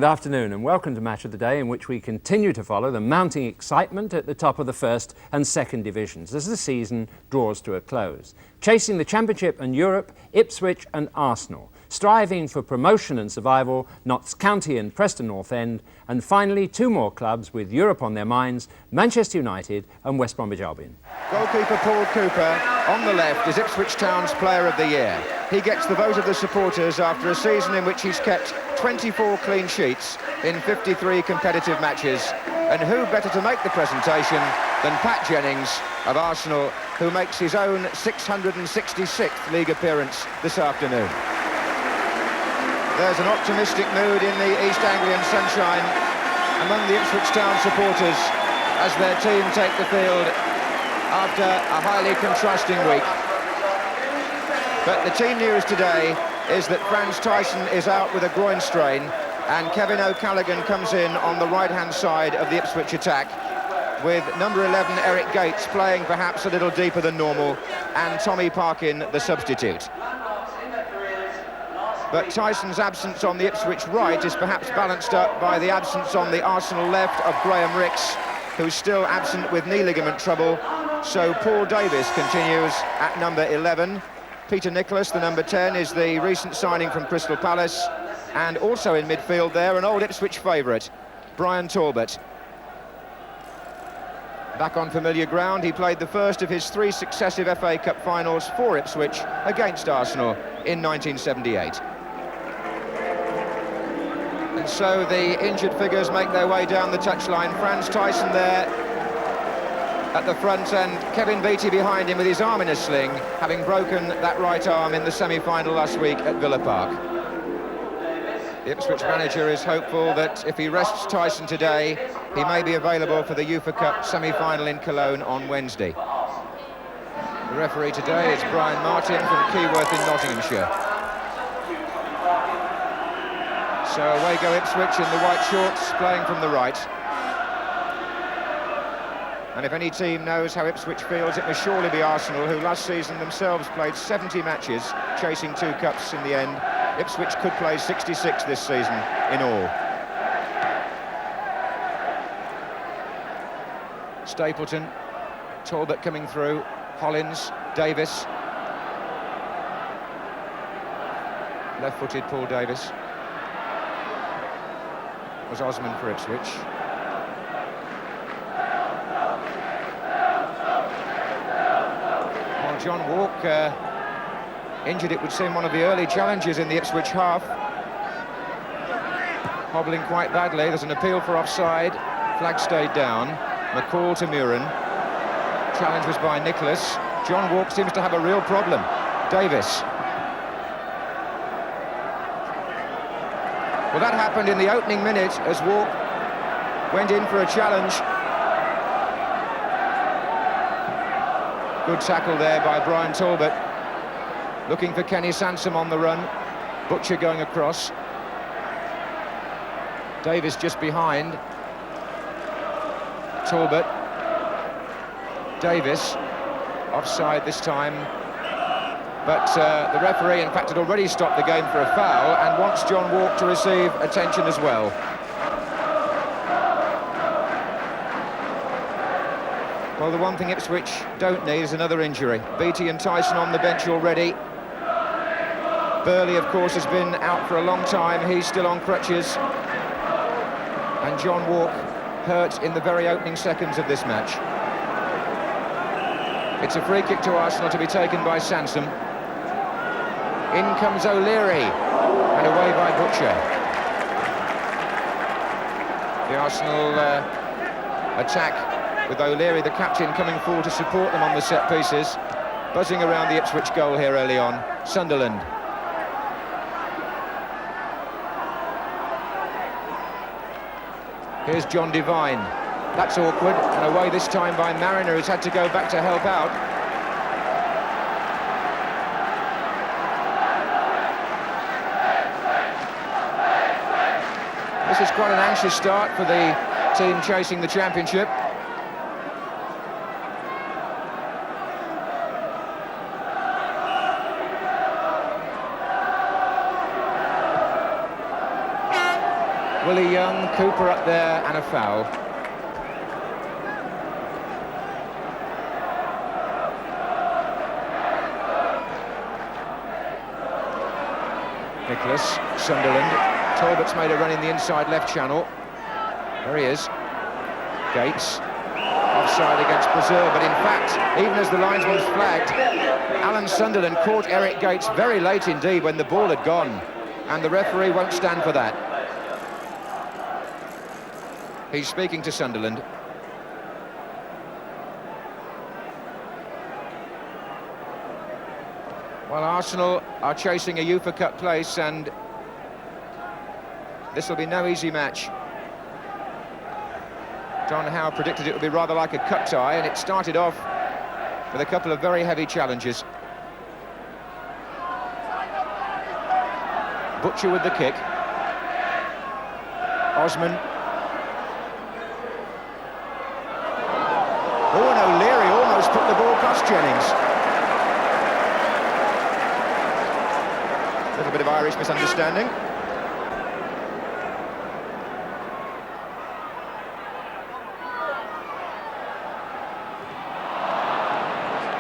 Good afternoon and welcome to Match of the Day, in which we continue to follow the mounting excitement at the top of the first and second divisions as the season draws to a close. Chasing the Championship and Europe, Ipswich and Arsenal. Striving for promotion and survival, Notts County and Preston North End. And finally, two more clubs with Europe on their minds, Manchester United and West Bromwich Albion. Goalkeeper Paul Cooper on the left is Ipswich Town's Player of the Year. He gets the vote of the supporters after a season in which he's kept 24 clean sheets in 53 competitive matches. And who better to make the presentation than Pat Jennings of Arsenal, who makes his own 666th league appearance this afternoon. There's an optimistic mood in the East Anglian sunshine among the Ipswich Town supporters as their team take the field after a highly contrasting week. But the team news today is that Franz Tyson is out with a groin strain, and Kevin O'Callaghan comes in on the right-hand side of the Ipswich attack, with number 11 Eric Gates playing perhaps a little deeper than normal, and Tommy Parkin the substitute. But Tyson's absence on the Ipswich right is perhaps balanced up by the absence on the Arsenal left of Graham Ricks, who's still absent with knee ligament trouble. So Paul Davis continues at number 11. Peter Nicholas, the number 10, is the recent signing from Crystal Palace. And also in midfield there, an old Ipswich favourite, Brian Talbot. Back on familiar ground, he played the first of his 3 successive FA Cup finals for Ipswich against Arsenal in 1978. And so the injured figures make their way down the touchline. Franz Tyson there at the front, and Kevin Beattie behind him with his arm in a sling, having broken that right arm in the semi-final last week at Villa Park. The Ipswich manager is hopeful that if he rests Tyson today, he may be available for the UEFA Cup semi-final in Cologne on Wednesday. The referee today is Brian Martin from Keyworth in Nottinghamshire. So away go Ipswich in the white shorts, playing from the right. And if any team knows how Ipswich feels, it must surely be Arsenal, who last season themselves played 70 matches, chasing 2 cups in the end. Ipswich could play 66 this season in all. Stapleton, Talbot coming through, Hollins, Davis. Left-footed Paul Davis. Was Osman for Ipswich. Well, John Walk injured, it would seem, one of the early challenges in the Ipswich half. Hobbling quite badly. There's an appeal for offside. Flag stayed down. McCall to Muren. Challenge was by Nicholas. John Walk seems to have a real problem. Davis. Well, that happened in the opening minute as Walk went in for a challenge. Good tackle there by Brian Talbot. Looking for Kenny Sansom on the run. Butcher going across. Davis just behind. Talbot. Davis. Offside this time. But the referee, in fact, had already stopped the game for a foul and wants John Walk to receive attention as well. Well, the one thing Ipswich don't need is another injury. Beattie and Tyson on the bench already. Burley, of course, has been out for a long time. He's still on crutches. And John Walk hurt in the very opening seconds of this match. It's a free kick to Arsenal to be taken by Sansom. In comes O'Leary, and away by Butcher. The Arsenal attack with O'Leary, the captain, coming forward to support them on the set pieces. Buzzing around the Ipswich goal here early on. Sunderland. Here's John Devine. That's awkward, and away this time by Mariner, who's had to go back to help out. This is quite an anxious start for the team chasing the championship. Willie Young, Cooper up there, and a foul. Nicholas, Sunderland. Talbot's made a run in the inside left channel. There he is. Gates. Offside against Brazil, but in fact, even as the linesman's flagged, Alan Sunderland caught Eric Gates very late indeed when the ball had gone, and the referee won't stand for that. He's speaking to Sunderland. Well, Arsenal are chasing a UEFA Cup place, and this will be no easy match. John Howe predicted it would be rather like a cup tie, and it started off with a couple of very heavy challenges. Butcher with the kick. Osman. Oh, and O'Leary almost put the ball past Jennings. A little bit of Irish misunderstanding.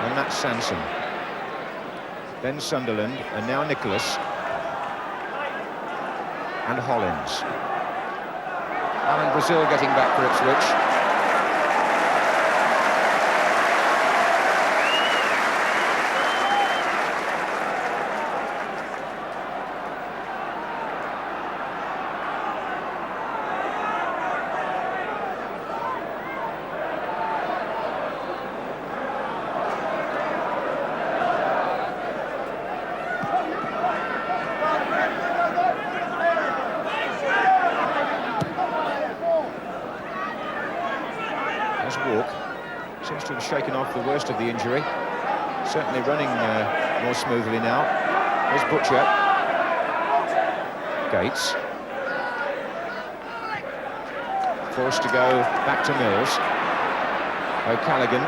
And that's Sanson. Then Sunderland, and now Nicholas. And Hollins. Alan Brazil getting back for Ipswich. Walk seems to have shaken off the worst of the injury. Certainly running more smoothly now. There's Butcher. Gates. Forced to go back to Mills. O'Callaghan.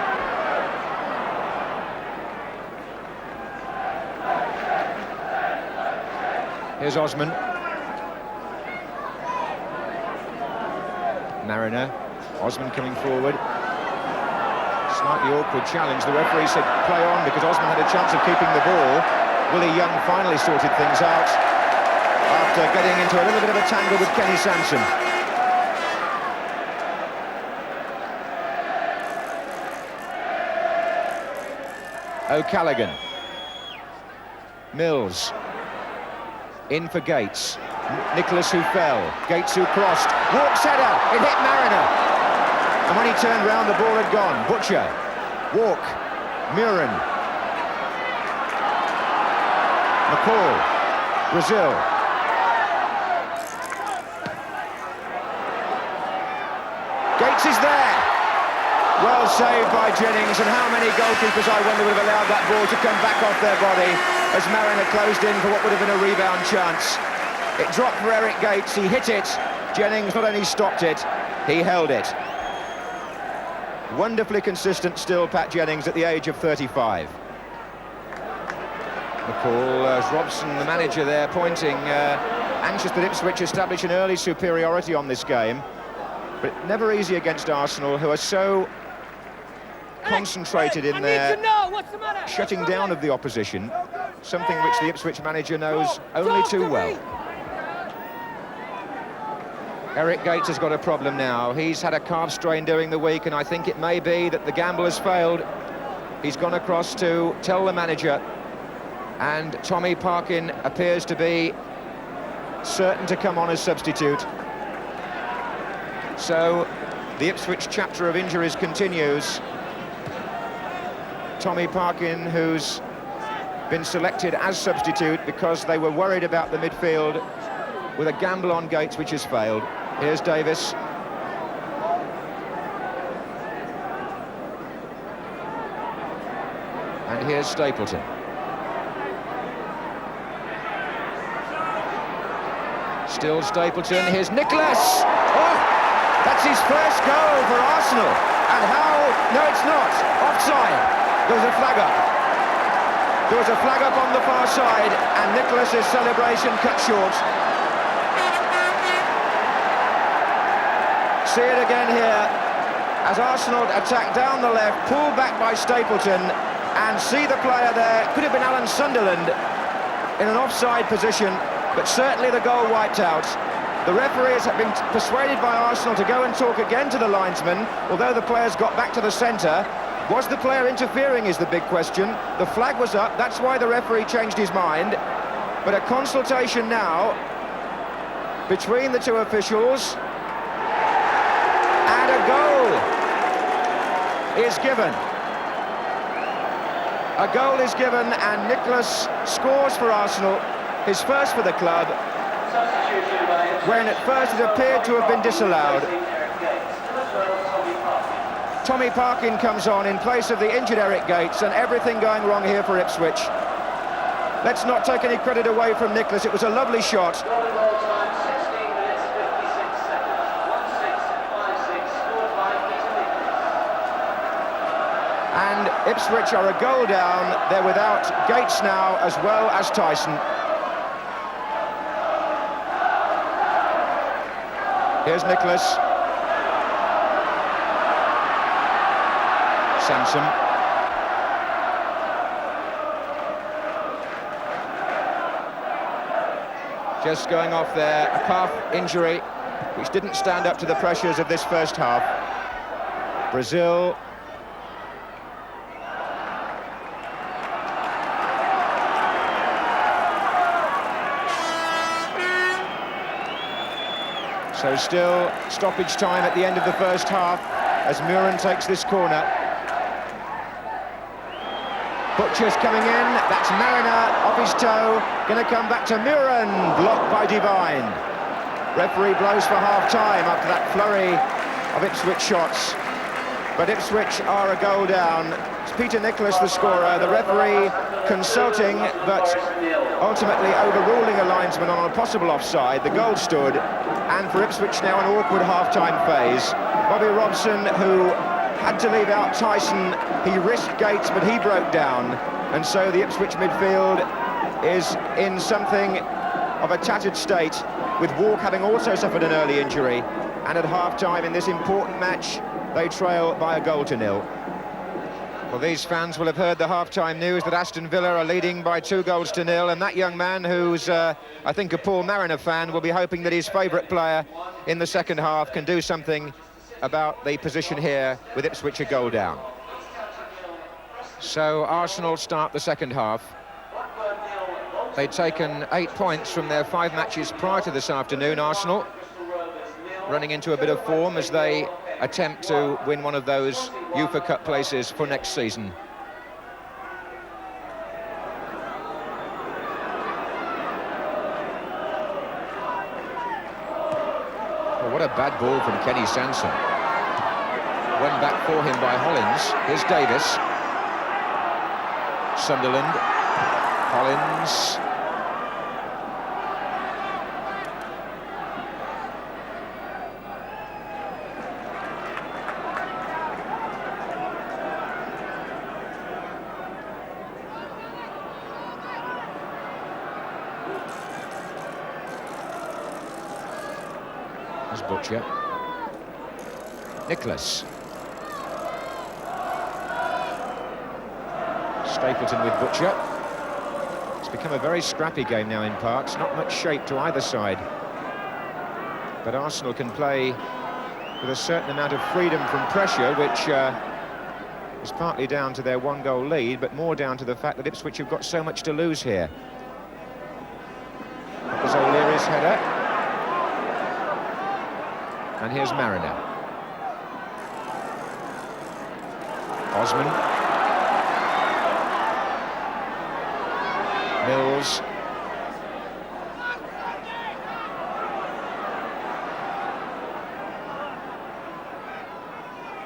Here's Osman. Mariner. Osman coming forward. Slightly awkward challenge. The referee said play on because Osman had a chance of keeping the ball. Willie Young finally sorted things out after getting into a little bit of a tangle with Kenny Sanson. O'Callaghan. Mills. In for Gates. Nicholas who fell. Gates who crossed. Walks header. It hit Mariner. And when he turned round, the ball had gone. Butcher, Walk, Murin, McCall, Brazil. Gates is there. Well saved by Jennings, and how many goalkeepers, I wonder, would have allowed that ball to come back off their body as Mariner closed in for what would have been a rebound chance. It dropped for Eric Gates, he hit it. Jennings not only stopped it, he held it. Wonderfully consistent still, Pat Jennings, at the age of 35. McCall, as Robson, the manager there, pointing, anxious that Ipswich establish an early superiority on this game. But never easy against Arsenal, who are so concentrated in their shutting down of the opposition, something which the Ipswich manager knows only too well. Eric Gates has got a problem now. He's had a calf strain during the week, and I think it may be that the gamble has failed. He's gone across to tell the manager, and Tommy Parkin appears to be certain to come on as substitute. So the Ipswich chapter of injuries continues. Tommy Parkin, who's been selected as substitute because they were worried about the midfield, with a gamble on Gates which has failed. Here's Davis. And here's Stapleton. Still Stapleton. Here's Nicholas. Oh, that's his first goal for Arsenal. And how? No, it's not. Offside. There was a flag up. There was a flag up on the far side, and Nicholas's celebration cut short. See it again here, as Arsenal attack down the left, pulled back by Stapleton, and see the player there, could have been Alan Sunderland, in an offside position, but certainly the goal wiped out. The referees have been persuaded by Arsenal to go and talk again to the linesman, although the players got back to the centre. Was the player interfering is the big question. The flag was up, that's why the referee changed his mind. But a consultation now between the two officials, and a goal is given. A goal is given, and Nicholas scores for Arsenal, his first for the club, when at first it appeared to have been disallowed. Tommy Parkin comes on in place of the injured Eric Gates, and everything going wrong here for Ipswich. Let's not take any credit away from Nicholas, it was a lovely shot. And Ipswich are a goal down, they're without Gates now as well as Tyson. Here's Nicholas. Sansom. Just going off there, a calf injury, which didn't stand up to the pressures of this first half. Brazil. So still stoppage time at the end of the first half as Muren takes this corner. Butcher's coming in, that's Mariner off his toe, going to come back to Muren, blocked by Devine. Referee blows for half-time after that flurry of Ipswich shots. But Ipswich are a goal down. It's Peter Nicholas the scorer, the referee consulting, but ultimately overruling a linesman on a possible offside. The goal stood, and for Ipswich now an awkward half-time phase. Bobby Robson, who had to leave out Tyson, he risked Gates, but he broke down, and so the Ipswich midfield is in something of a tattered state, with Walk having also suffered an early injury, and at half-time in this important match, they trail by 1-0. Well, these fans will have heard the half-time news that Aston Villa are leading by 2-0, and that young man, who's, I think, a Paul Mariner fan, will be hoping that his favourite player in the second half can do something about the position here with Ipswich a goal down. So Arsenal start the second half. They'd taken 8 points from their 5 matches prior to this afternoon, Arsenal, running into a bit of form as they attempt to win one of those UEFA Cup places for next season. Well, what a bad ball from Kenny Sansom. Went back for him by Hollins. Here's Davis. Sunderland. Hollins. Butcher. Nicholas. Stapleton with Butcher. It's become a very scrappy game now in parts, not much shape to either side. But Arsenal can play with a certain amount of freedom from pressure, which is partly down to their 1-goal lead, but more down to the fact that Ipswich have got so much to lose here. That was O'Leary's header. And here's Mariner. Osman. Mills.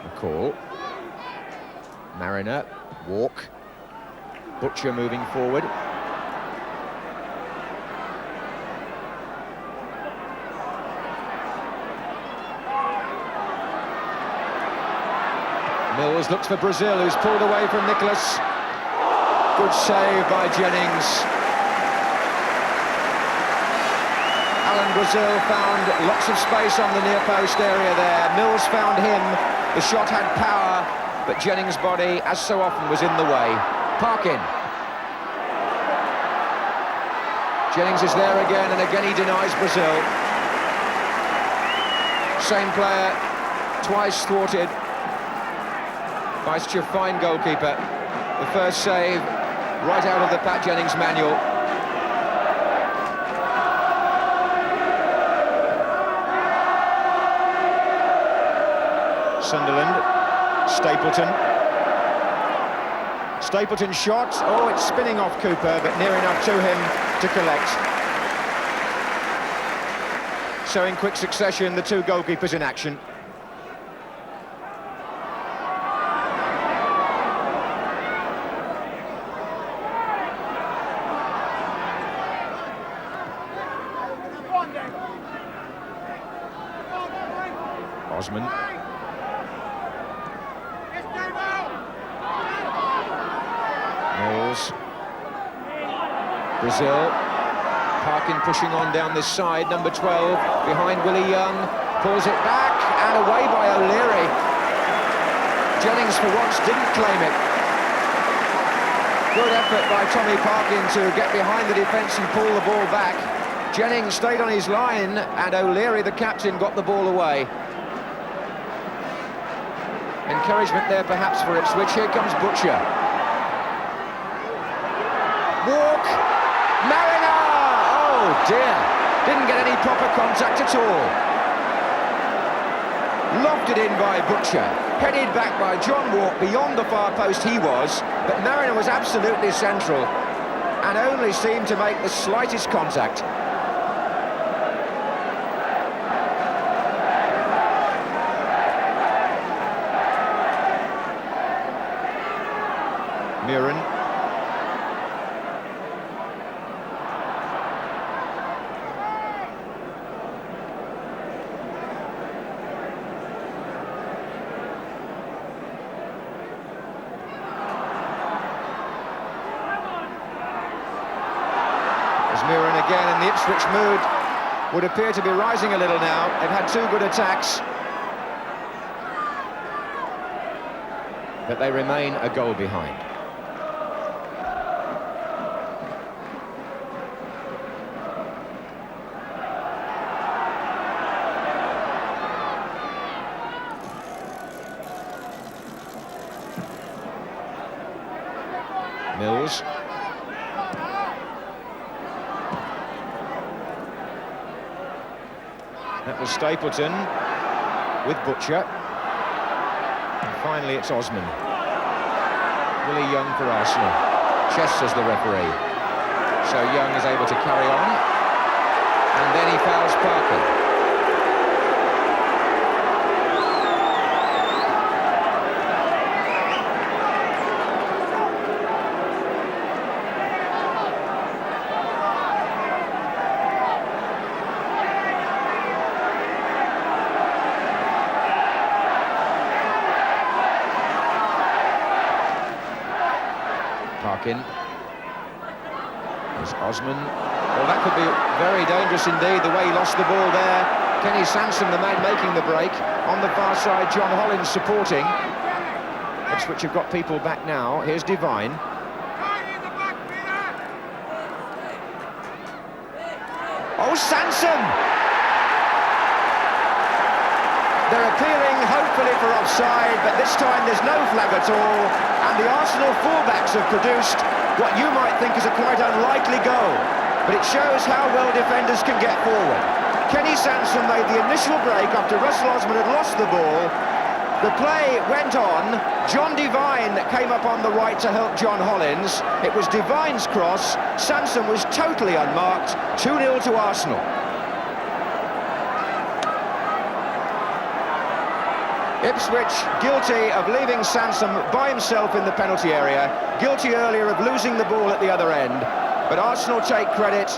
McCall. Mariner. Walk. Butcher moving forward. Mills looks for Brazil, who's pulled away from Nicholas. Good save by Jennings. and Brazil found lots of space on the near post area there. Mills found him. The shot had power, but Jennings' body, as so often, was in the way. Parkin. Jennings is there again, and again he denies Brazil. Same player, twice thwarted by such a fine goalkeeper. The first save right out of the Pat Jennings manual. Sunderland, Stapleton. Stapleton's shot, oh, it's spinning off Cooper, but near enough to him to collect. So in quick succession, the two goalkeepers in action. Osman. Mills. Brazil. Parkin pushing on down this side, number 12, behind Willie Young, pulls it back, and away by O'Leary. Jennings, for once, didn't claim it. Good effort by Tommy Parkin to get behind the defence and pull the ball back. Jennings stayed on his line, and O'Leary, the captain, got the ball away. Encouragement there, perhaps, for Ipswich. Here comes Butcher. Walk. Mariner! Oh dear, didn't get any proper contact at all. Lofted in by Butcher, headed back by John Walk, beyond the far post he was, but Mariner was absolutely central and only seemed to make the slightest contact. Muren. Muren again, and the Ipswich mood would appear to be rising a little now. They've had two good attacks, but they remain a goal behind. Mills. That was Stapleton with Butcher. And finally it's Osman. Willie Young for Arsenal. Chess, says the referee. So Young is able to carry on. And then he fouls Parker. Parkin. There's Osman. Well, that could be very dangerous indeed, the way he lost the ball there. Kenny Sansom, the man making the break. On the far side, John Hollins supporting. Ipswich have got people back now. Here's Devine. Oh, Sansom! They're appealing, hopefully, for offside, but this time there's no flag at all, and the Arsenal fullbacks have produced what you might think is a quite unlikely goal, but it shows how well defenders can get forward. Kenny Sansom made the initial break after Russell Osman had lost the ball. The play went on. John Devine came up on the right to help John Hollins. It was Devine's cross. Sansom was totally unmarked. 2-0 to Arsenal. Ipswich guilty of leaving Sansom by himself in the penalty area, guilty earlier of losing the ball at the other end, but Arsenal take credit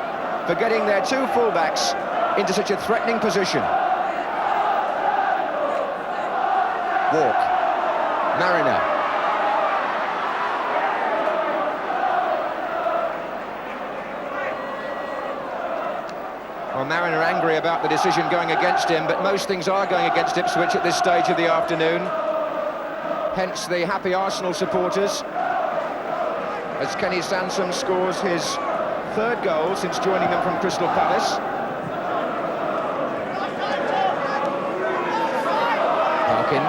for getting their two fullbacks into such a threatening position. Walk. Mariner. Well, Mariner angry about the decision going against him, but most things are going against Ipswich at this stage of the afternoon. Hence the happy Arsenal supporters, as Kenny Sansom scores his third goal since joining them from Crystal Palace. Parkin,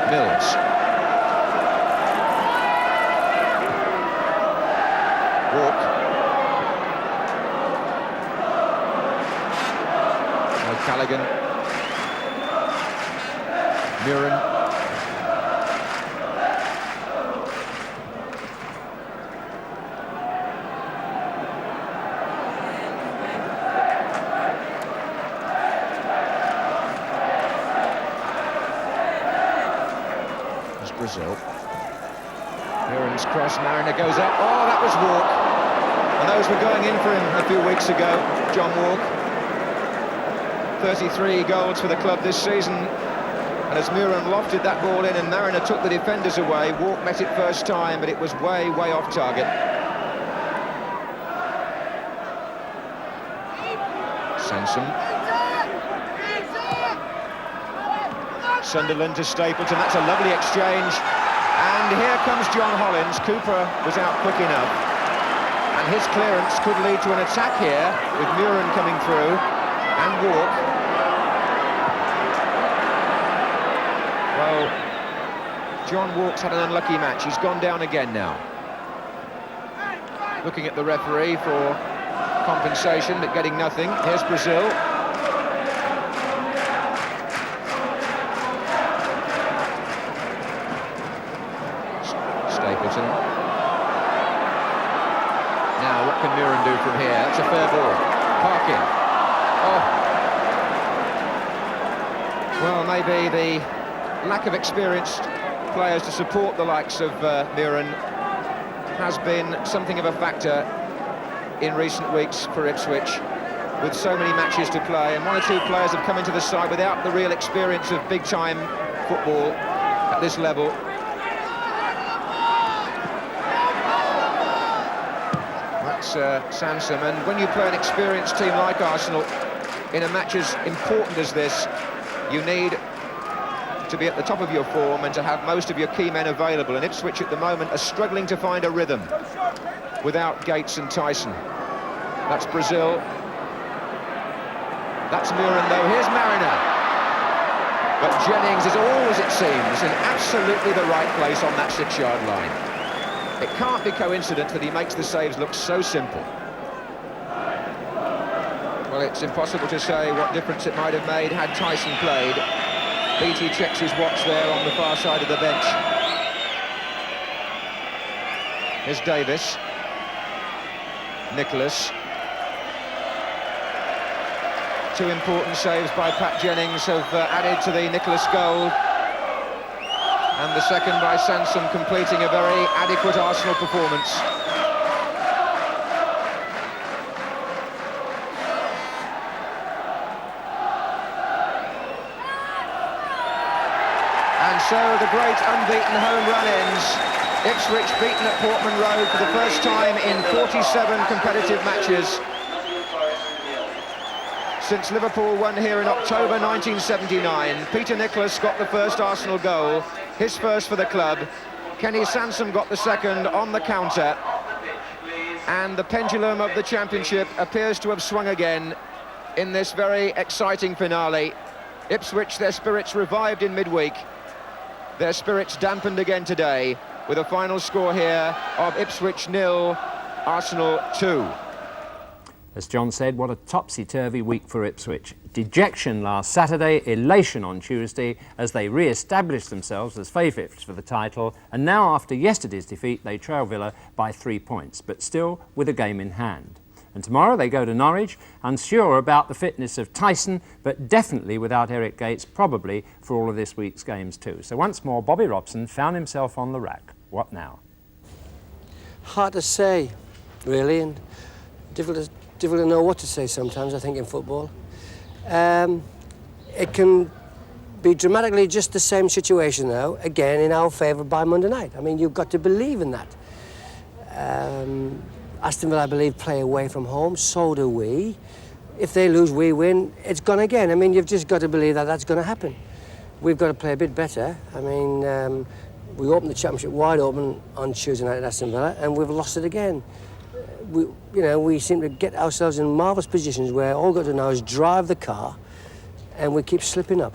Mills. Walk. Callaghan, Muren, there's Brazil. Muren's cross, Mariner goes up. Oh, that was Walk. And those were going in for him a few weeks ago, John Walk. 33 goals for the club this season, and as Muren lofted that ball in and Mariner took the defenders away, Walk met it first time, but it was way off target. Sansom. Sunderland to Stapleton, that's a lovely exchange, and here comes John Hollins. Cooper was out quick enough, and his clearance could lead to an attack here with Muren coming through and Walk. Well, John Walk's had an unlucky match. He's gone down again now. Looking at the referee for compensation, but getting nothing. Here's Brazil. Stapleton. Now, what can Muren do from here? That's a fair ball. Parkin. Oh. Well, maybe the lack of experienced players to support the likes of Muren has been something of a factor in recent weeks for Ipswich, with so many matches to play, and one or two players have come into the side without the real experience of big-time football at this level. That's Sansom, and when you play an experienced team like Arsenal in a match as important as this, you need to be at the top of your form and to have most of your key men available, and Ipswich at the moment are struggling to find a rhythm without Gates and Tyson. That's Brazil. That's Muren, though. Here's Mariner. But Jennings is always, it seems, in absolutely the right place on that 6-yard line. It can't be coincidence that he makes the saves look so simple. Well, it's impossible to say what difference it might have made had Tyson played. Beattie checks his watch there on the far side of the bench. Here's Davis. Nicholas. Two important saves by Pat Jennings have added to the Nicholas goal. And the second by Sansom, completing a very adequate Arsenal performance. So the great unbeaten home run ends. Ipswich beaten at Portman Road for the first time in 47 competitive matches. Since Liverpool won here in October 1979, Peter Nicholas got the first Arsenal goal, his first for the club. Kenny Sansom got the second on the counter. And the pendulum of the championship appears to have swung again in this very exciting finale. Ipswich, their spirits revived in midweek. Their spirits dampened again today with a final score here of Ipswich 0, Arsenal 2. As John said, what a topsy-turvy week for Ipswich. Dejection last Saturday, elation on Tuesday as they re-established themselves as favourites for the title, and now after yesterday's defeat they trail Villa by 3 points, but still with a game in hand. And tomorrow they go to Norwich, unsure about the fitness of Tyson, but definitely without Eric Gates, probably for all of this week's games too. So once more, Bobby Robson found himself on the rack. What now? Hard to say, really, and difficult to know what to say sometimes, I think, in football. It can be dramatically just the same situation now, again, in our favour by Monday night. I mean, you've got to believe in that. Aston Villa, I believe, play away from home, so do we. If they lose, we win, it's gone again. I mean, you've just got to believe that that's going to happen. We've got to play a bit better. I mean, we opened the championship wide open on Tuesday night at Aston Villa, and we've lost it again. We seem to get ourselves in marvellous positions where all we've got to do now is drive the car, and we keep slipping up.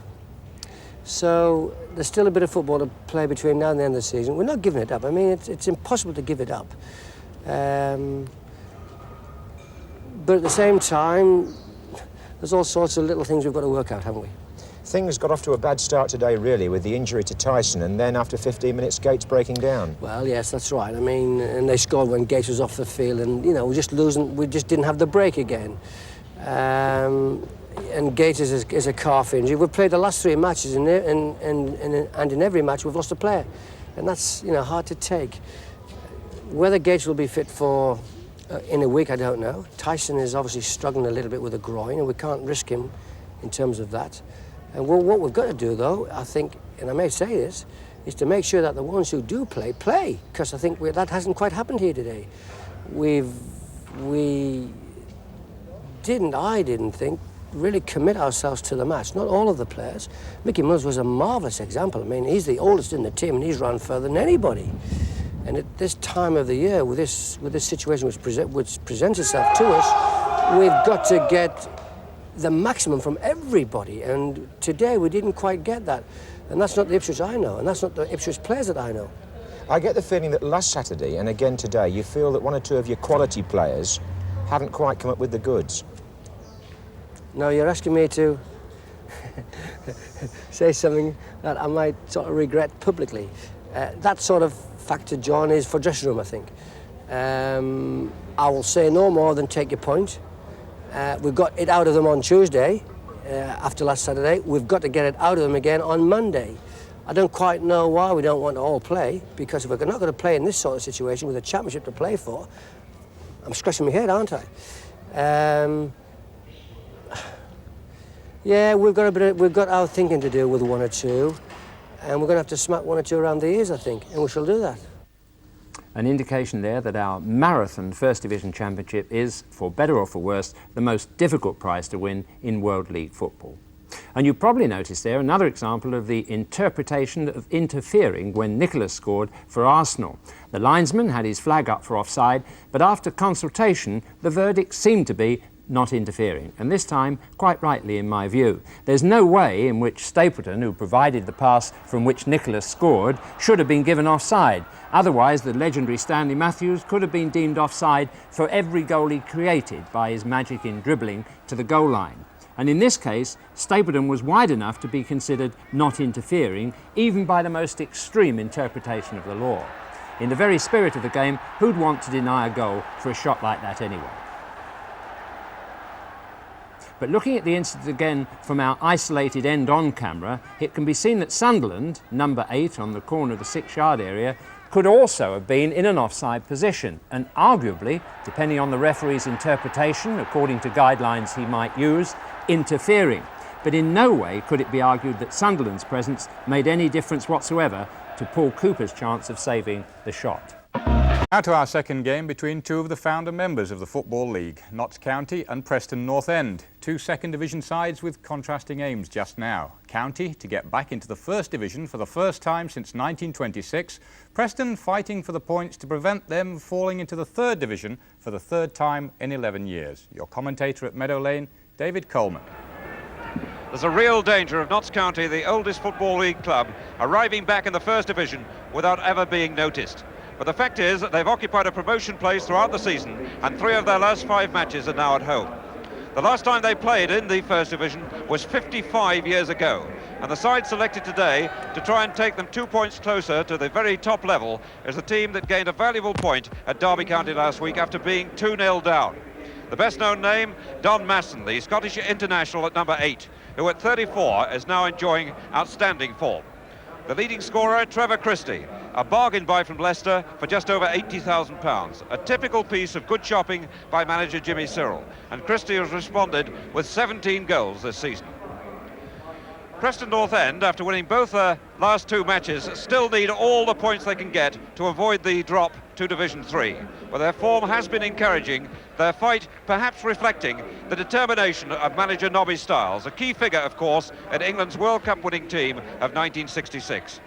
So there's still a bit of football to play between now and the end of the season. We're not giving it up. I mean, it's impossible to give it up. But at the same time, there's all sorts of little things we've got to work out, haven't we? Things got off to a bad start today, really, with the injury to Tyson, and then after 15 minutes, Gates breaking down. Well, yes, that's right. I mean, and they scored when Gates was off the field, and, you know, we just didn't have the break again. And Gates is a calf injury. We've played the last 3 matches, and in every match we've lost a player. And that's, you know, hard to take. Whether Gates will be fit for in a week, I don't know. Tyson is obviously struggling a little bit with a groin, and we can't risk him in terms of that. And what we've got to do, though, I think, and I may say this, is to make sure that the ones who do play, play. Because I think that hasn't quite happened here today. I didn't think, really commit ourselves to the match. Not all of the players. Mickey Mills was a marvellous example. I mean, he's the oldest in the team, and he's run further than anybody. And at this time of the year, with this situation which presents itself to us, we've got to get the maximum from everybody, and today we didn't quite get that. And that's not the Ipswich I know, and that's not the Ipswich players that I know. I get the feeling that last Saturday, and again today, you feel that one or two of your quality players haven't quite come up with the goods. No, you're asking me to say something that I might sort of regret publicly. That sort of factor, John, is for dressing room, I think. I will say no more than take your point. We got it out of them on Tuesday, after last Saturday. We've got to get it out of them again on Monday. I don't quite know why we don't want to all play, because if we're not going to play in this sort of situation with a championship to play for, I'm scratching my head, aren't I? Yeah, we've got our thinking to do with one or two, and we're going to have to smack one or two around the ears, I think, and we shall do that. An indication there that our marathon First Division Championship is, for better or for worse, the most difficult prize to win in World League football. And you probably noticed there another example of the interpretation of interfering when Nicholas scored for Arsenal. The linesman had his flag up for offside, but after consultation, the verdict seemed to be not interfering, and this time quite rightly in my view. There's no way in which Stapleton, who provided the pass from which Nicholas scored, should have been given offside. Otherwise the legendary Stanley Matthews could have been deemed offside for every goal he created by his magic in dribbling to the goal line. And in this case, Stapleton was wide enough to be considered not interfering, even by the most extreme interpretation of the law. In the very spirit of the game, who'd want to deny a goal for a shot like that anyway? But looking at the incident again from our isolated end-on camera, it can be seen that Sunderland, number 8 on the corner of the 6-yard area, could also have been in an offside position, and arguably, depending on the referee's interpretation, according to guidelines he might use, interfering. But in no way could it be argued that Sunderland's presence made any difference whatsoever to Paul Cooper's chance of saving the shot. Now to our second game between two of the founder members of the Football League, Notts County and Preston North End. Two second division sides with contrasting aims just now. County to get back into the First Division for the first time since 1926. Preston fighting for the points to prevent them falling into the Third Division for the third time in 11 years. Your commentator at Meadow Lane, David Coleman. There's a real danger of Notts County, the oldest Football League club, arriving back in the First Division without ever being noticed. But the fact is that they've occupied a promotion place throughout the season, and 3 of their last 5 matches are now at home. The last time they played in the First Division was 55 years ago, and the side selected today to try and take them 2 points closer to the very top level is the team that gained a valuable point at Derby County last week after being 2-0 down. The best known name, Don Masson, the Scottish international at number 8, who at 34 is now enjoying outstanding form. The leading scorer, Trevor Christie, a bargain buy from Leicester for just over £80,000. A typical piece of good shopping by manager Jimmy Cyril. And Christie has responded with 17 goals this season. Preston North End, after winning both their last two matches still need all the points they can get to avoid the drop to Division 3. But their form has been encouraging, their fight perhaps reflecting the determination of manager Nobby Stiles, a key figure, of course, in England's World Cup winning team of 1966.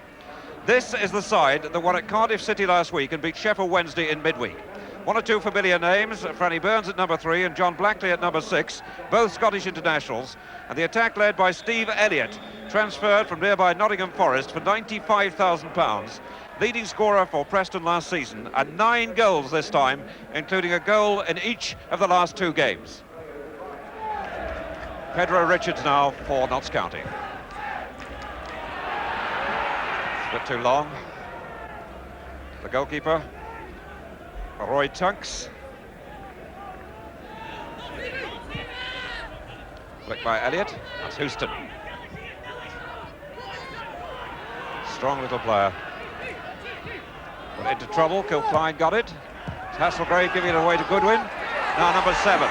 This is the side that won at Cardiff City last week and beat Sheffield Wednesday in midweek. One or two familiar names, Franny Burns at number 3 and John Blackley at number 6, both Scottish internationals, and the attack led by Steve Elliott, transferred from nearby Nottingham Forest for £95,000, leading scorer for Preston last season, and 9 goals this time, including a goal in each of the last 2 games. Pedro Richards now for Notts County. It's a bit too long. The goalkeeper, Roy Tunks. Flicked by Elliott, that's Houston. Strong little player. But into trouble, Kilcline got it. It's Hasselgrave giving it away to Goodwin. Now number 7.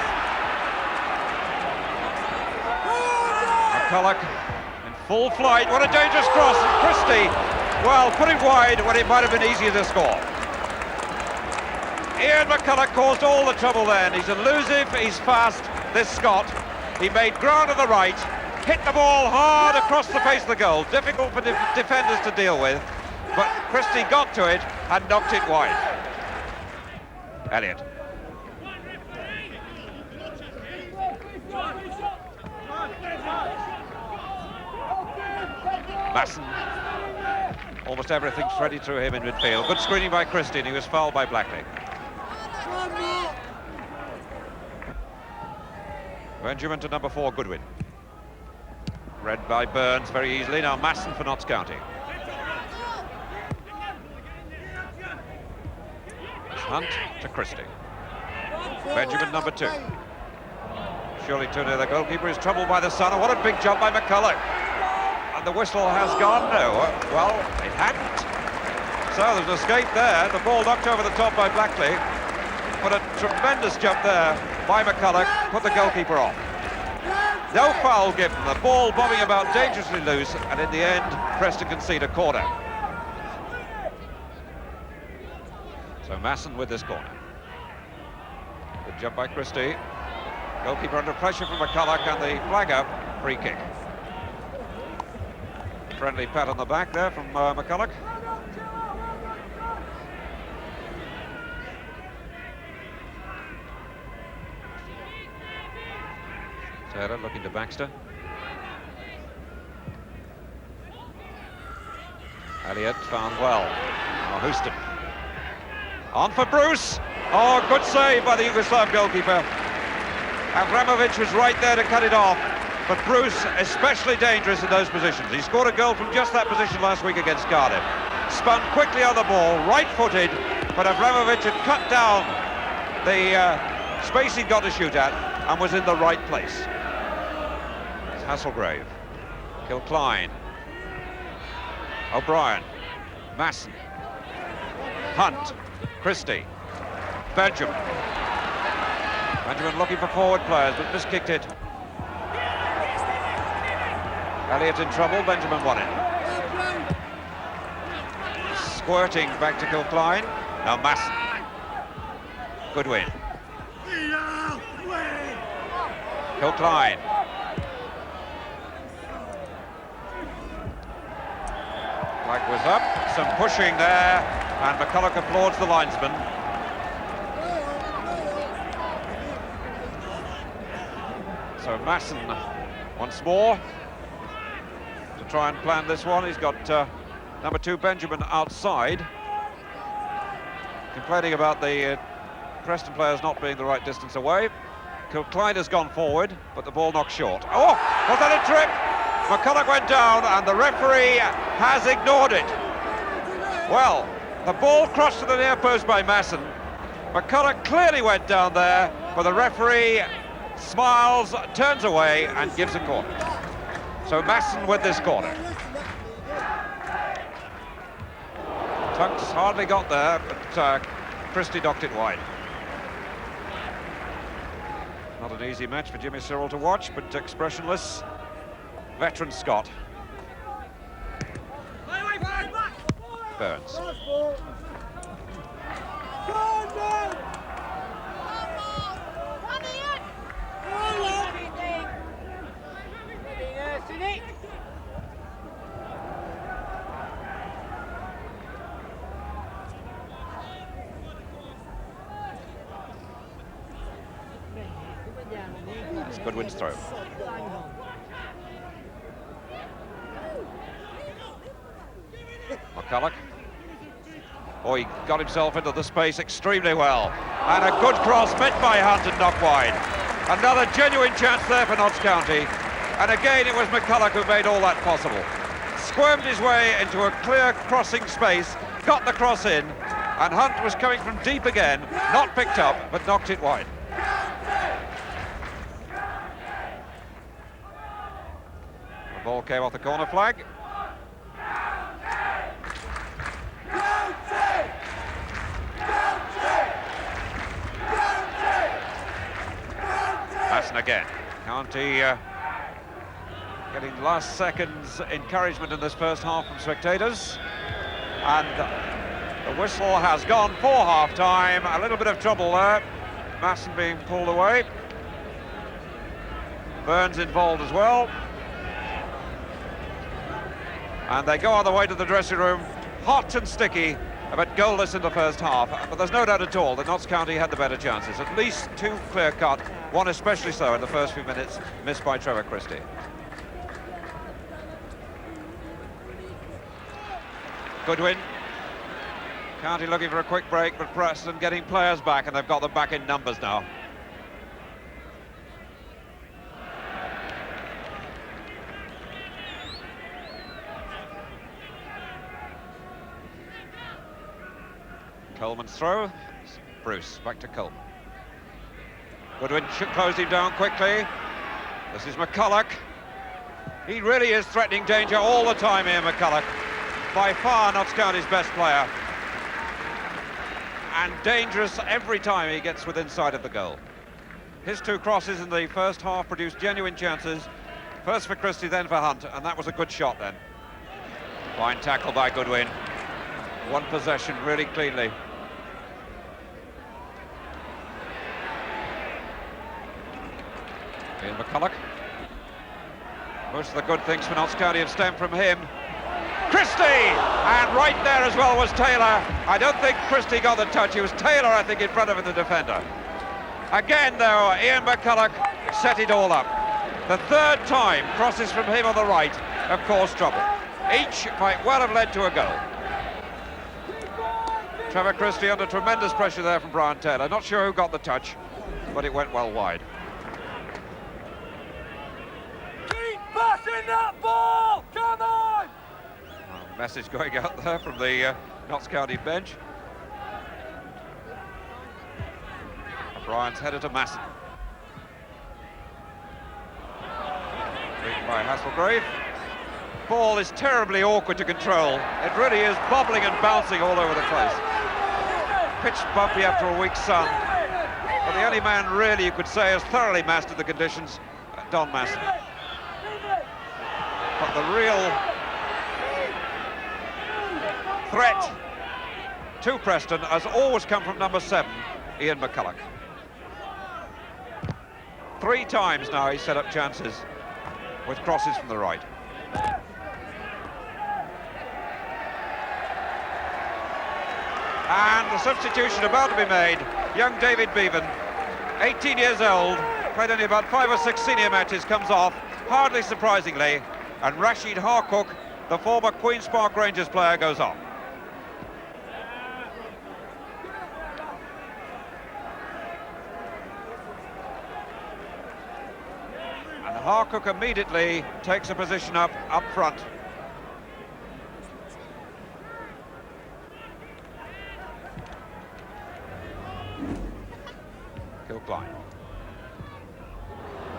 McCulloch in full flight, what a dangerous cross, and Christie, well, put it wide when it might have been easier to score. Ian McCulloch caused all the trouble then. He's elusive, he's fast, this Scot. He made ground on the right, hit the ball hard across the face of the goal. Difficult for defenders to deal with, but Christie got to it and knocked it wide. Elliott. Masson. Almost everything's ready through him in midfield. Good screening by Christie, and he was fouled by Blackley. Benjamin to number 4, Goodwin. Read by Burns very easily. Now Masson for Notts County. Hunt to Christie. Benjamin number 2. Surely too near the goalkeeper is troubled by the sun. And what a big jump by McCulloch. And the whistle has gone. No, well, it hadn't. So there's an escape there. The ball knocked over the top by Blackley. But a tremendous jump there by McCulloch, put the goalkeeper off. No foul given, the ball bobbing about dangerously loose, and in the end, Preston concede a corner. So Masson with this corner. Good jump by Christie. Goalkeeper under pressure from McCulloch, and the flag up, free kick. Friendly pat on the back there from McCulloch. Taylor looking to Baxter. Elliott found well. Now Houston. On for Bruce. Oh, good save by the Yugoslav goalkeeper. Avramovic was right there to cut it off, but Bruce especially dangerous in those positions. He scored a goal from just that position last week against Cardiff. Spun quickly on the ball, right-footed, but Avramovic had cut down the space he'd got to shoot at and was in the right place. Hasselgrave, Kilcline, O'Brien, Masson, Hunt, Christie, Benjamin. Benjamin looking for forward players, but miskicked it. Elliott in trouble, Benjamin won it. Squirting back to Kilcline, now Masson. Goodwin. Kilcline. Flag was up, some pushing there, and McCulloch applauds the linesman. So Masson once more to try and plan this one. He's got number 2 Benjamin outside, complaining about the Preston players not being the right distance away. Kilcline has gone forward, but the ball knocked short. Oh, was that a trip? McCulloch went down, and the referee has ignored it. Well, the ball crossed to the near post by Masson. McCulloch clearly went down there, but the referee smiles, turns away, and gives a corner. So Masson with this corner. Tunks hardly got there, but Christie knocked it wide. Not an easy match for Jimmy Cyril to watch, but expressionless. Veteran Scott. Burns. It's Goodwin's throw. McCulloch. Oh, he got himself into the space extremely well. And a good cross met by Hunt and knocked wide. Another genuine chance there for Notts County. And again, it was McCulloch who made all that possible. Squirmed his way into a clear crossing space, got the cross in, and Hunt was coming from deep again, not picked up, but knocked it wide. The ball came off the corner flag. Masson again. County getting last seconds encouragement in this first half from spectators. And the whistle has gone for half-time. A little bit of trouble there. Masson being pulled away. Burns involved as well. And they go on the way to the dressing room, hot and sticky, but goalless in the first half. But there's no doubt at all that Notts County had the better chances. At least two clear-cut, one especially so in the first few minutes, missed by Trevor Christie. Goodwin. County looking for a quick break, but Preston getting players back, and they've got them back in numbers now. Coleman's throw. Bruce back to Coleman. Goodwin closed him down quickly. This is McCulloch. He really is threatening danger all the time here, McCulloch. By far Notts County's best player. And dangerous every time he gets within sight of the goal. His two crosses in the first half produced genuine chances. First for Christie, then for Hunt, and that was a good shot then. Fine tackle by Goodwin. One possession really cleanly. Ian McCulloch. Most of the good things for Notts County have stemmed from him. Christie! And right there as well was Taylor. I don't think Christie got the touch. It was Taylor, I think, in front of the defender. Again, though, Ian McCulloch set it all up. The third time, crosses from him on the right have caused trouble. Each might well have led to a goal. Trevor Christie under tremendous pressure there from Brian Taylor. Not sure who got the touch, but it went well wide. Keep passing that ball! Come on! Well, message going out there from the Notts County bench. O'Brien's headed to Masson. Beaten by Hasselgrave. Ball is terribly awkward to control. It really is bobbling and bouncing all over the place. Pitched bumpy after a week's sun. But the only man really you could say has thoroughly mastered the conditions, Don Masson. But the real threat to Preston has always come from number 7, Ian McCulloch. 3 times now he set up chances with crosses from the right. And the substitution about to be made. Young David Bevan, 18 years old, played only about 5 or 6 senior matches, comes off, hardly surprisingly, and Rashid Harcook, the former Queen's Park Rangers player, goes on. And Harcook immediately takes a position up front. Kilcline.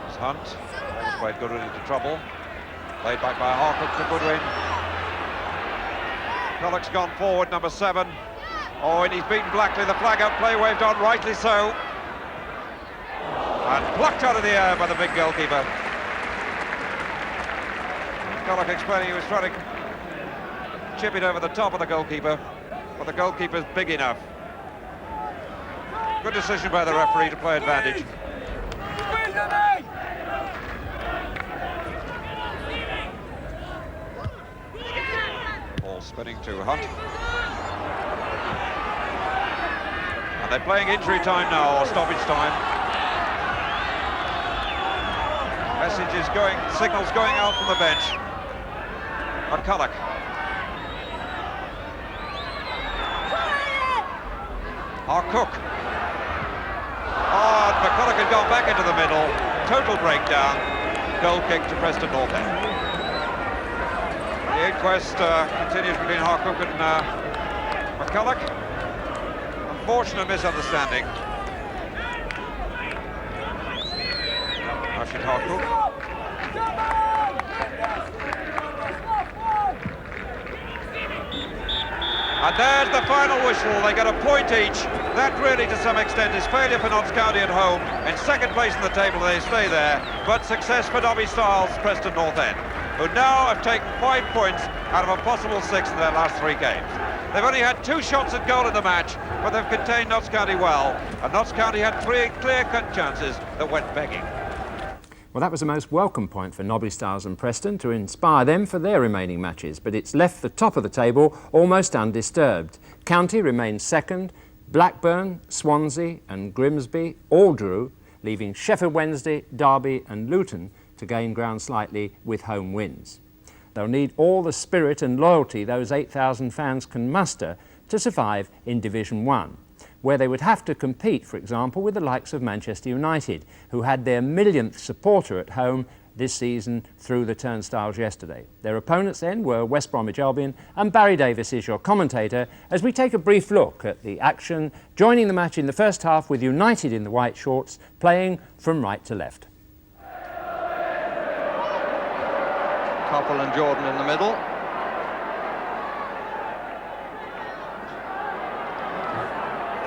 It's Hunt. Almost played Goodwin into trouble. Played back by Harcook to Goodwin. Culloch's gone forward, number 7. Oh, and he's beaten Blackley. The flag out play waved on, rightly so. And plucked out of the air by the big goalkeeper. Culloch explaining he was trying to chip it over the top of the goalkeeper, but the goalkeeper's big enough. Good decision by the referee to play advantage. Ball spinning to Hunt. And they're playing injury time now, or stoppage time. Messages going, signals going out from the bench. McCulloch. Cook. Oh, and McCulloch had gone back into the middle. Total breakdown. Goal kick to Preston North End. The inquest continues between Harcook and McCulloch. Unfortunate misunderstanding. Rashid Harcook. And there's the final whistle. They get a point each. That really, to some extent, is failure for Notts County at home. In second place in the table, they stay there. But success for Nobby Styles, Preston North End, who now have taken 5 points out of a possible 6 in their last 3 games. They've only had 2 shots at goal in the match, but they've contained Notts County well. And Notts County had 3 clear-cut chances that went begging. Well, that was a most welcome point for Nobby Styles and Preston to inspire them for their remaining matches, but it's left the top of the table almost undisturbed. County remains second, Blackburn, Swansea and Grimsby all drew, leaving Sheffield Wednesday, Derby and Luton to gain ground slightly with home wins. They'll need all the spirit and loyalty those 8,000 fans can muster to survive in Division 1. Where they would have to compete, for example, with the likes of Manchester United, who had their millionth supporter at home this season through the turnstiles yesterday. Their opponents then were West Bromwich Albion, and Barry Davis is your commentator as we take a brief look at the action, joining the match in the first half with United in the white shorts, playing from right to left. Coppell and Jordan in the middle.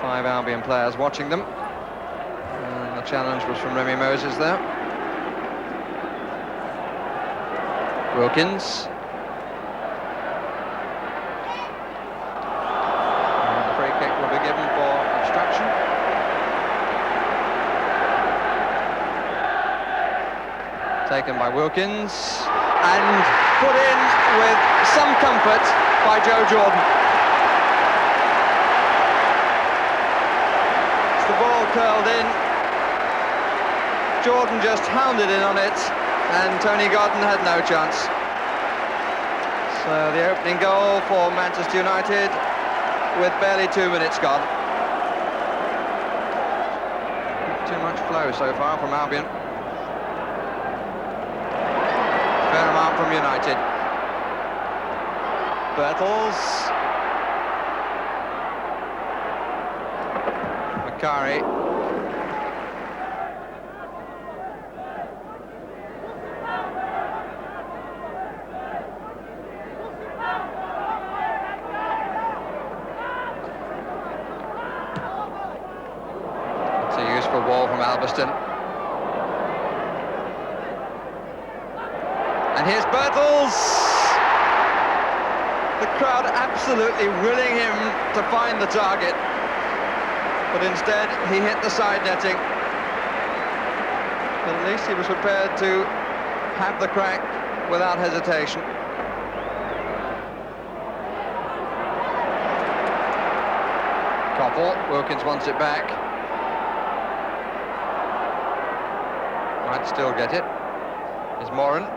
Five Albion players watching them. And the challenge was from Remy Moses there. Wilkins. And the free kick will be given for obstruction. Taken by Wilkins and put in with some comfort by Joe Jordan. The ball curled in, Jordan just hounded in on it, and Tony Godden had no chance. So the opening goal for Manchester United with barely 2 minutes gone. Too much flow so far from Albion. Fair amount from United. Bertels. Macari. It's a useful ball from Alveston. And here's Bertels. The crowd absolutely willing him to find the target. But instead, he hit the side netting. At least he was prepared to have the crack without hesitation. Coppell, Wilkins wants it back. Might still get it. Is Moran.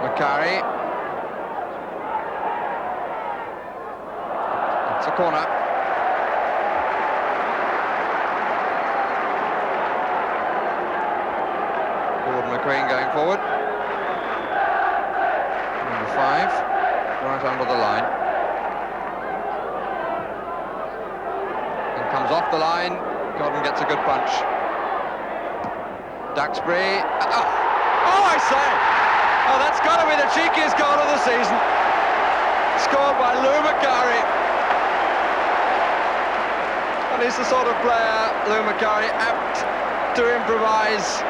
Macari. It's a corner. Gordon McQueen going forward. Number 5, right under the line. And comes off the line. Gordon gets a good punch. Duxbury. Oh, I say! Oh, that's got to be the cheekiest goal of the season. Scored by Lou Macari. And he's the sort of player, Lou Macari, apt to improvise.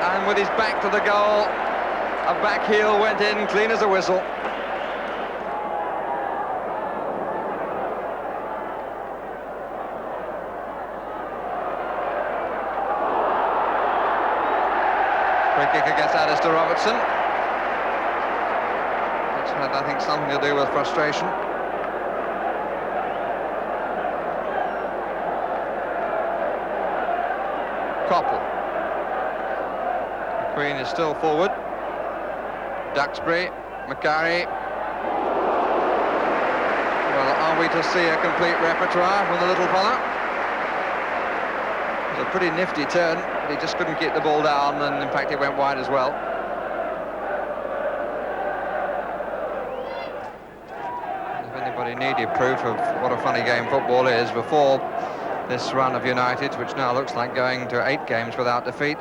And with his back to the goal, A back heel went in, clean as a whistle. Free kick against Alistair Robertson. Which had, I think, something to do with frustration. Coppell. The Queen is still forward. Duxbury, Macari. Well, are we to see a complete repertoire from the little fella? It was a pretty nifty turn, but he just couldn't keep the ball down, and in fact it went wide as well. If anybody needed proof of what a funny game football is, before this run of United, which now looks like going to 8 games without defeat,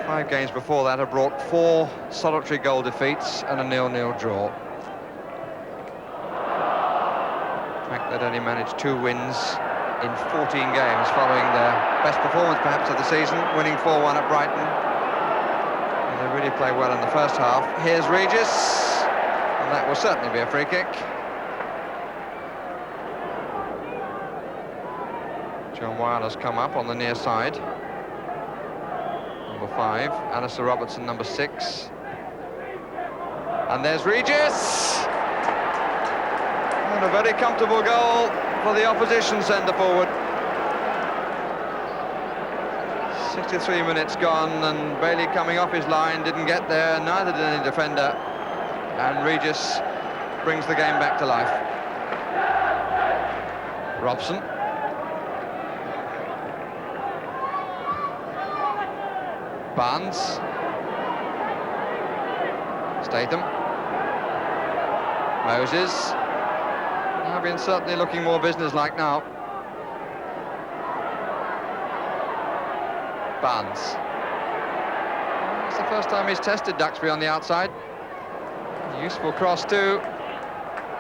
5 games before that have brought 4 solitary goal defeats and a 0-0 draw. In fact, they'd only managed 2 wins in 14 games following their best performance perhaps of the season, winning 4-1 at Brighton. And they really played well in the first half. Here's Regis, and that will certainly be a free kick. John Wyle has come up on the near side. Number 5, Alistair Robertson, number 6. And there's Regis! And a very comfortable goal for the opposition centre-forward. 63 minutes gone, and Bailey coming off his line didn't get there, neither did any defender. And Regis brings the game back to life. Robson. Barnes. Statham. Moses. Been certainly looking more businesslike now. Barnes. It's the first time he's tested Duxbury on the outside. Useful cross too.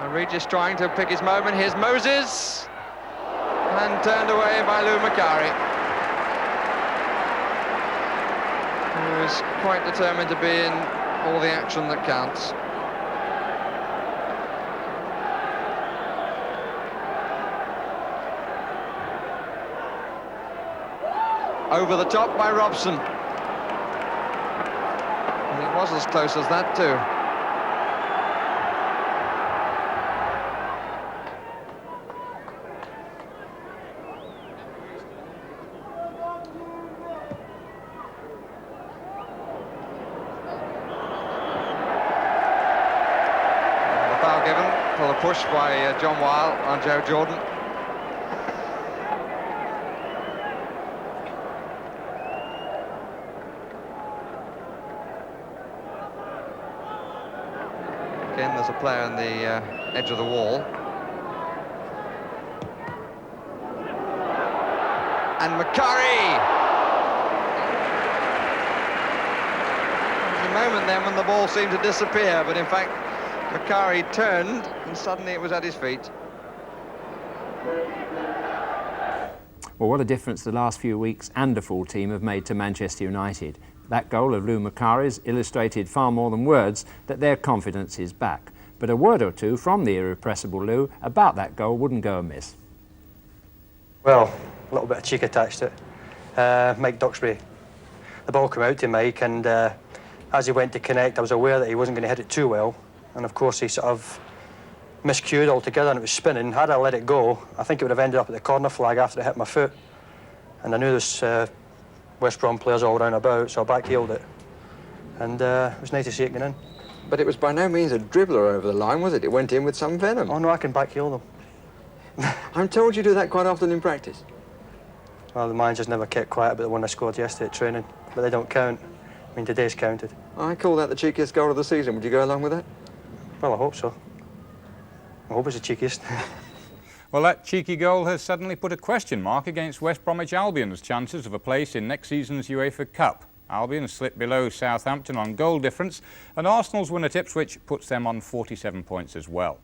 And Regis trying to pick his moment. Here's Moses. And turned away by Lou Macari, who is quite determined to be in all the action that counts. Over the top by Robson. And it was as close as that too. The foul given for the push by John Wyle on Joe Jordan. Again, there's a player on the edge of the wall. And Macari! There was a moment then when the ball seemed to disappear, but in fact, Macari turned and suddenly it was at his feet. Well, what a difference the last few weeks and a full team have made to Manchester United. That goal of Lou Macari's illustrated far more than words that their confidence is back. But a word or two from the irrepressible Lou about that goal wouldn't go amiss. Well, a little bit of cheek attached to it. Mike Duxbury. The ball came out to Mike, and as he went to connect, I was aware that he wasn't going to hit it too well. And of course, he sort of miscued altogether, and it was spinning. Had I let it go, I think it would have ended up at the corner flag after it hit my foot. And I knew this West Brom players all round about, so I back-heeled it. And it was nice to see it get in. But it was by no means a dribbler over the line, was it? It went in with some venom. Oh no, I can back-heel them. I'm told you do that quite often in practice. Well, the managers never kept quiet about the one I scored yesterday at training, but they don't count. I mean, today's counted. I call that the cheekiest goal of the season. Would you go along with that? Well, I hope so. I hope it's the cheekiest. Well, that cheeky goal has suddenly put a question mark against West Bromwich Albion's chances of a place in next season's UEFA Cup. Albion slipped below Southampton on goal difference, and Arsenal's win at Ipswich puts them on 47 points as well.